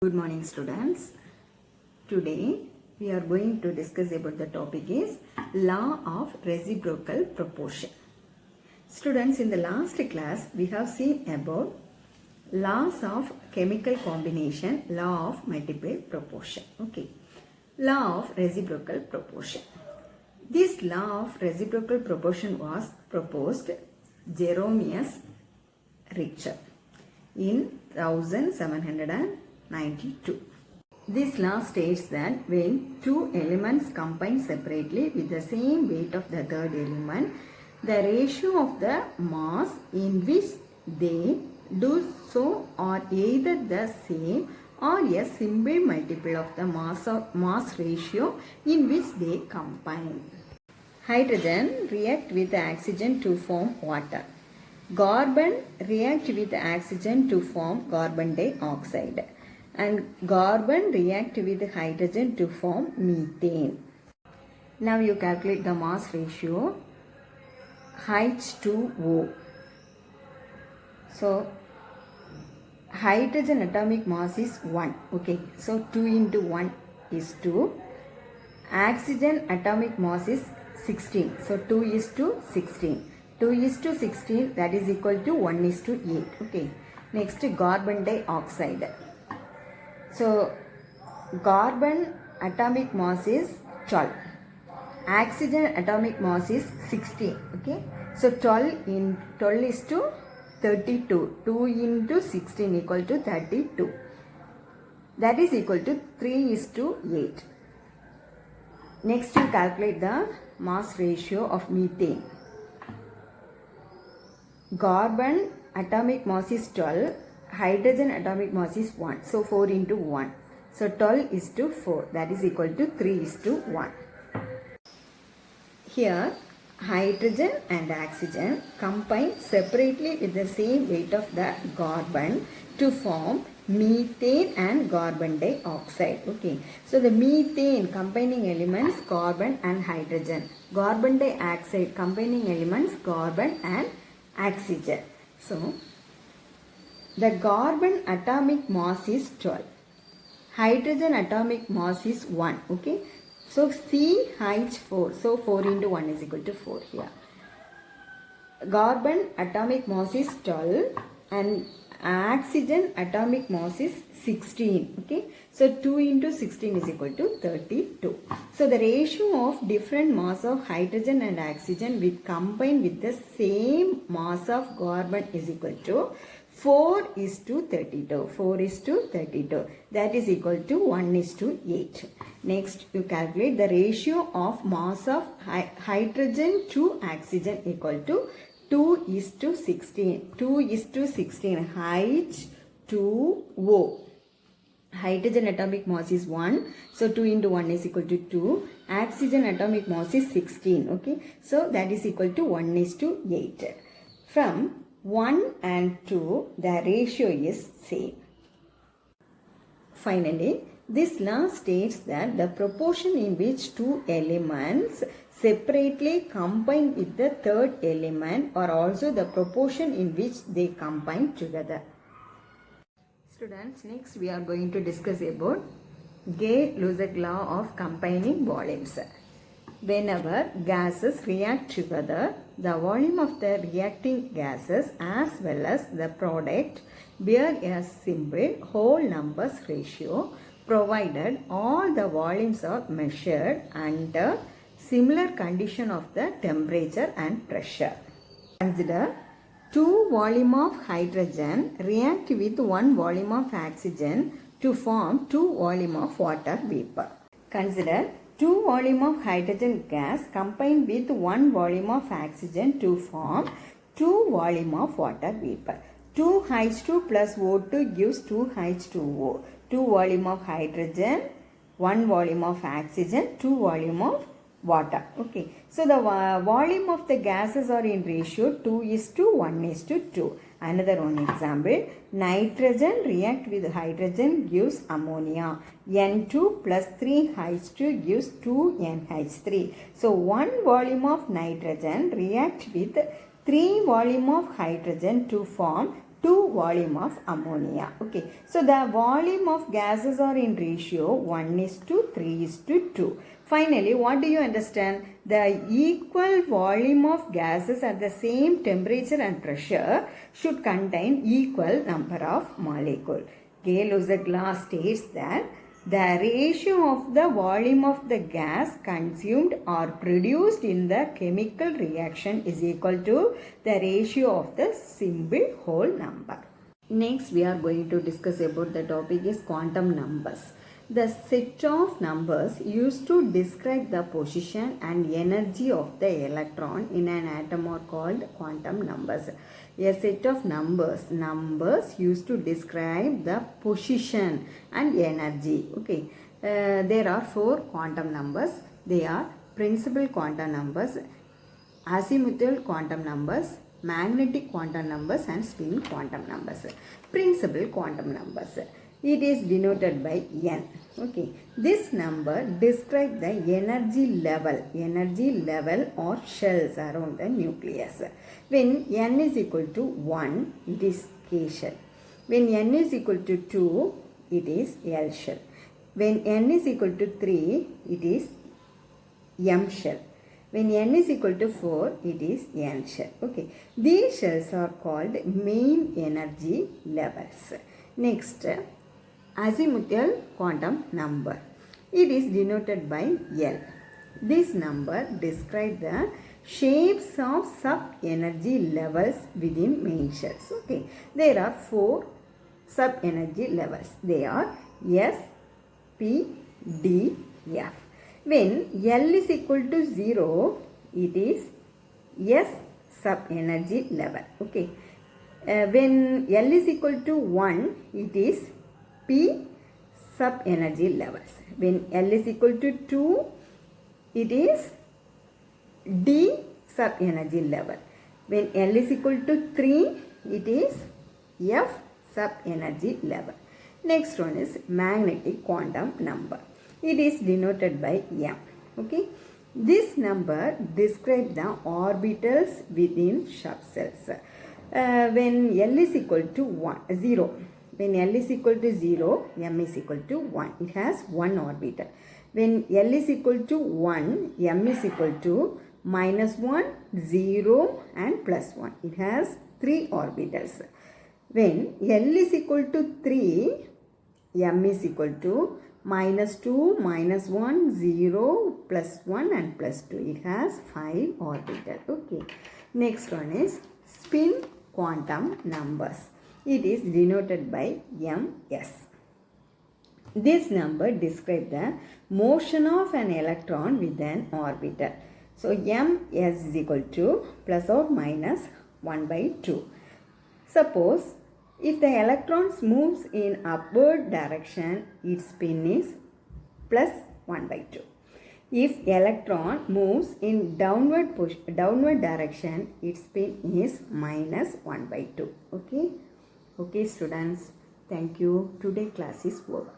Good morning students. Today we are going to discuss about the topic is law of reciprocal proportion. Students, in the last class we have seen about laws of chemical combination, law of multiple proportion. Okay. Law of reciprocal proportion. This law of reciprocal proportion was proposed Jeremias Richter in 1792. This law states that when two elements combine separately with the same weight of the third element, the ratio of the mass in which they do so are either the same or a simple multiple of the mass ratio in which they combine. Hydrogen react with oxygen to form water. Carbon react with oxygen to form carbon dioxide, and carbon react with hydrogen to form methane. Now you calculate the mass ratio H2O. So hydrogen atomic mass is 1. Okay, so 2 into 1 is 2. Oxygen atomic mass is 16. So 2 is to 16. 2 is to 16, that is equal to 1 is to 8. Okay. Next, carbon dioxide. So carbon atomic mass is 12. Oxygen atomic mass is 16. Okay. So 12 is to 32. 2 into 16 equal to 32. That is equal to 3 is to 8. Next, you calculate the mass ratio of methane. Carbon atomic mass is 12, hydrogen atomic mass is 1. So 4 into 1. So 12 is to 4, that is equal to 3 is to 1. Here hydrogen and oxygen combine separately with the same weight of the carbon to form methane and carbon dioxide. Okay, so the methane combining elements carbon and hydrogen, carbon dioxide combining elements carbon and oxygen. So the carbon atomic mass is 12, hydrogen atomic mass is 1. Okay, so CH4, so 4 into 1 is equal to 4 here. Carbon atomic mass is 12 and oxygen atomic mass is 16. Okay, so 2 into 16 is equal to 32. So the ratio of different mass of hydrogen and oxygen with combined with the same mass of carbon is equal to 4 is to 32. 4 is to 32. That is equal to 1 is to 8. Next, you calculate the ratio of mass of hydrogen to oxygen equal to 2 is to 16. 2 is to 16. H2O. Hydrogen atomic mass is 1. So 2 into 1 is equal to 2. Oxygen atomic mass is 16. Okay. So that is equal to 1 is to 8. From 1 and 2, the ratio is same. Finally, this law states that the proportion in which two elements separately combine with the third element are also the proportion in which they combine together. Students, next we are going to discuss about Gay-Lussac law of combining volumes. Whenever gases react together, the volume of the reacting gases as well as the product bear a simple whole numbers ratio provided all the volumes are measured under similar condition of the temperature and pressure. Consider two volume of hydrogen react with one volume of oxygen to form two volume of water vapor. Consider two volume of hydrogen gas combined with one volume of oxygen to form two volume of water vapor. 2H2 plus O2 gives 2H2O. 2 volume of hydrogen, 1 volume of oxygen, 2 volume of water. Okay, so the volume of the gases are in ratio 2 is to 1 is to 2. Another one example, nitrogen react with hydrogen gives ammonia. N2 plus 3H2 gives 2NH3. So 1 volume of nitrogen react with 3 volume of hydrogen to form to volume of ammonia. Okay, so the volume of gases are in ratio 1:3:2. Finally, what do you understand? The equal volume of gases at the same temperature and pressure should contain equal number of molecules. Gay-Lussac states that the ratio of the volume of the gas consumed or produced in the chemical reaction is equal to the ratio of the simple whole number. Next, we are going to discuss about the topic is quantum numbers. The set of numbers used to describe the position and energy of the electron in an atom are called quantum numbers. A set of numbers used to describe the position and energy. Okay, there are 4 quantum numbers. They are principal quantum numbers, azimuthal quantum numbers, magnetic quantum numbers and spin quantum numbers. Principal quantum numbers. It is denoted by n. Okay, this number describes the energy level or shells around the nucleus. When n is equal to 1, it is K shell. When n is equal to 2, it is L shell. When n is equal to 3, it is M shell. When n is equal to 4, it is N shell. Okay, these shells are called main energy levels. Next, azimuthal quantum number. It is denoted by L. This number describes the shapes of sub-energy levels within main shells. Okay, there are 4 sub-energy levels. They are S, P, D, F. When L is equal to 0, it is S sub-energy level. Okay, when L is equal to 1, it is P sub-energy levels. When L is equal to 2, it is D sub-energy level. When L is equal to 3, it is F sub-energy level. Next one is magnetic quantum number. It is denoted by M. Okay, this number describes the orbitals within subcells. When L is equal to 0, when L is equal to 0, M is equal to 1. It has 1 orbital. When L is equal to 1, M is equal to -1, 0 and +1. It has 3 orbitals. When L is equal to 3, M is equal to -2, -1, 0, +1 and +2. It has 5 orbitals. Okay. Next one is spin quantum numbers. It is denoted by Ms. This number describes the motion of an electron with an orbital. So Ms is equal to plus or minus 1 by 2. Suppose if the electron moves in upward direction, its spin is plus 1 by 2. If electron moves in downward direction, its spin is minus 1 by 2. Okay. Okay students, thank you. Today class is over.